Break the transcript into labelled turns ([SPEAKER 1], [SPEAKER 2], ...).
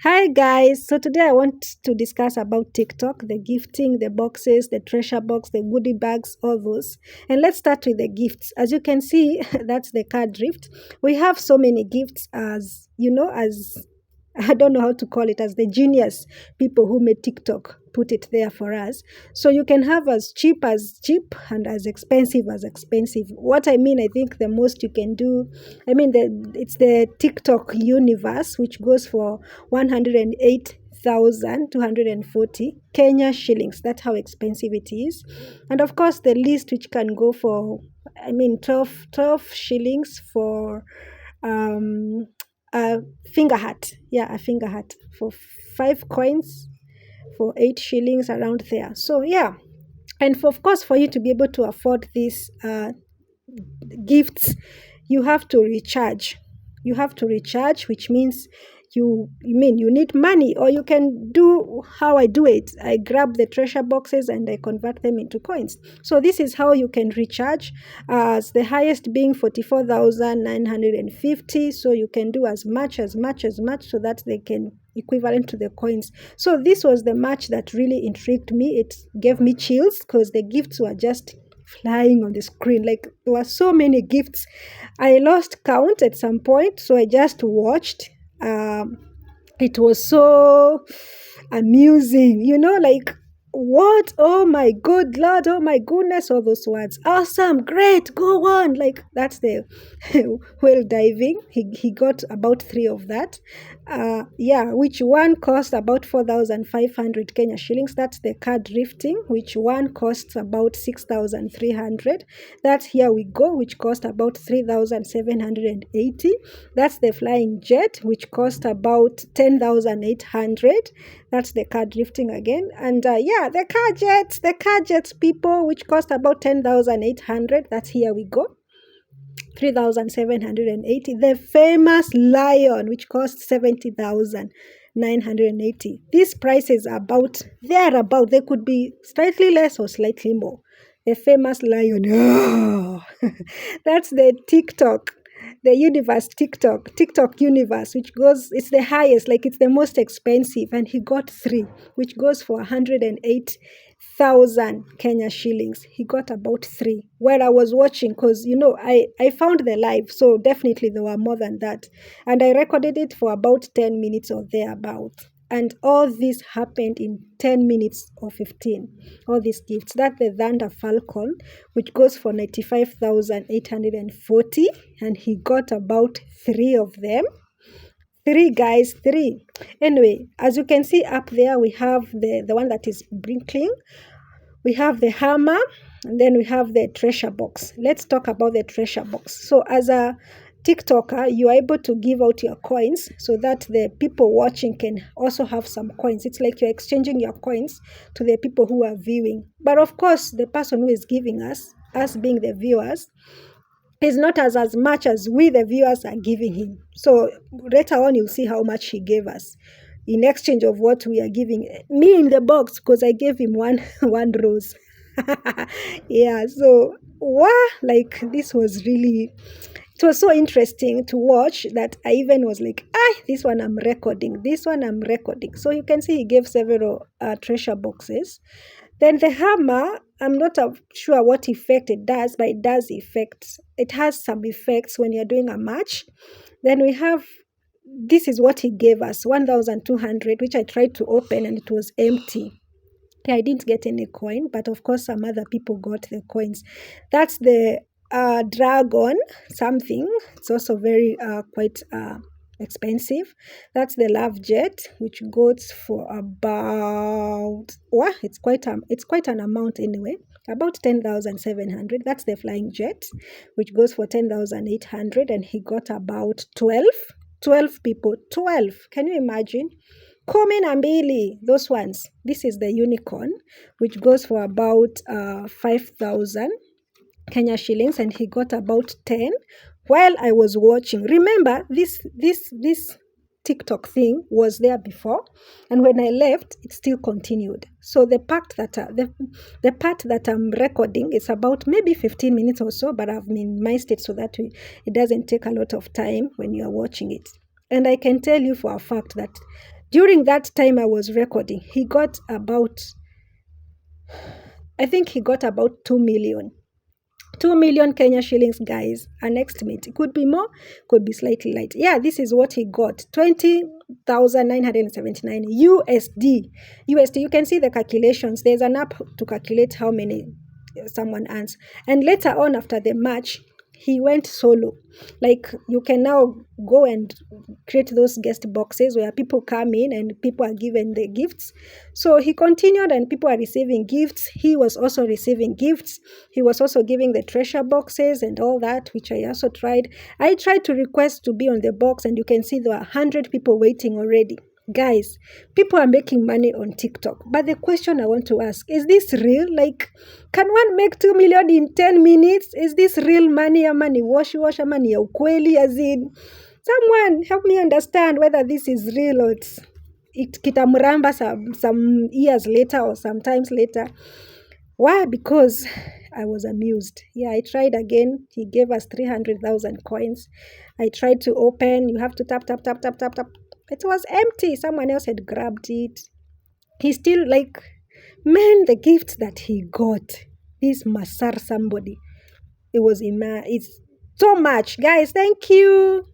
[SPEAKER 1] Hi guys, so today I want to discuss about TikTok, the gifting, the boxes, the treasure box, the goodie bags, all those. And let's start with the gifts. As you can see, that's the card drift. We have so many gifts as, as I don't know how to call it, as the genius people who made TikTok put it there for us. So you can have as cheap and as expensive as expensive. What I mean, I think the most you can do, it's the TikTok universe, which goes for 108,240 Kenya shillings. That's how expensive it is. And of course, the least, which can go for, 12 shillings for a finger hat. Yeah, a finger hat for 5 coins for 8 shillings around there. So yeah, and of course, for you to be able to afford these gifts, you have to recharge. Which means you need money, or you can do how I do it. I grab the treasure boxes and I convert them into coins. So this is how you can recharge, as the highest being 44,950. So you can do as much so that they can equivalent to the coins. So this was the match that really intrigued me. It gave me chills because the gifts were just flying on the screen. Like, there were so many gifts. I lost count at some point, so I just watched. It was so amusing, like, what? Oh my good Lord, oh my goodness, all those words. Awesome, great, go on. Like, that's the whale diving. He got about 3 of that. Which one cost about 4,500 Kenya shillings. That's the card drifting, which one costs about 6,300. That's Here We Go, which cost about 3,780. That's the flying jet, which cost about 10,800. That's the card drifting again. And the car jets people, which cost about 10,800. That's Here We Go, 3,780. The famous lion, which costs 70,980. These prices are thereabout. They could be slightly less or slightly more. The famous lion. That's the TikTok universe, which it's the highest, like it's the most expensive, and he got 3, which goes for 108,000 Kenya shillings. He got about 3 while I was watching, because I found the live, so definitely there were more than that, and I recorded it for about 10 minutes or thereabout. And all this happened in 10 minutes or 15. All these gifts. That's the 𝗴𝗶𝗸𝗁, which goes for 95,840. And he got about 3 of them. 3, guys, 3. Anyway, as you can see up there, we have the one that is blinking. We have the hammer. And then we have the treasure box. Let's talk about the treasure box. So as a TikToker, you are able to give out your coins so that the people watching can also have some coins. It's like you're exchanging your coins to the people who are viewing. But of course, the person who is giving us being the viewers, is not as much as we, the viewers, are giving him. So later on, you'll see how much he gave us in exchange of what we are giving. Me in the box, because I gave him one rose. Yeah, so this was really... It was so interesting to watch that I even was like, this one I'm recording. So you can see he gave several treasure boxes. Then the hammer, I'm not sure what effect it does, but it does effects. It has some effects when you're doing a match. Then we have, this is what he gave us, 1,200, which I tried to open and it was empty. Okay, I didn't get any coin, but of course some other people got the coins. That's the dragon something. It's also very quite expensive. That's the love jet, which goes for about it's quite an amount anyway, about 10,700. That's the flying jet, which goes for 10,800, and he got about 12 people. 12, can you imagine? 𝗶𝗵, those ones. This is the unicorn, which goes for about 5,000 Kenya shillings, and he got about 10 while I was watching. Remember, this TikTok thing was there before, and when I left, it still continued. So the part that I'm recording is about maybe 15 minutes or so, but I've minimized it so that it doesn't take a lot of time when you are watching it. And I can tell you for a fact that During that time I was recording, he got about, I think he got about 2 million. 2 million Kenya shillings, guys, an estimate. It could be more, could be slightly light. Yeah, this is what he got. 20,979 USD. USD, you can see the calculations. There's an app to calculate how many someone earns. And later on, after the match, he went solo. Like, you can now go and create those guest boxes where people come in and people are given the gifts. So he continued and people are receiving gifts. He was also receiving gifts. He was also giving the treasure boxes and all that, which I also tried. I tried to request to be on the box, and you can see there were 100 people waiting already. Guys, people are making money on TikTok. But the question I want to ask, is this real? Like, can one make 2 million in 10 minutes? Is this real money? Money wash, money ya ukweli, as in, someone help me understand whether this is real or it kitamramba some years later or sometimes later. Why? Because I was amused. Yeah, I tried again. He gave us 300,000 coins. I tried to open. You have to tap, tap, tap, tap, tap, tap. It was empty. Someone else had grabbed it. He still, like, man, the gift that he got, this Masar somebody, it's so much. Guys, thank you.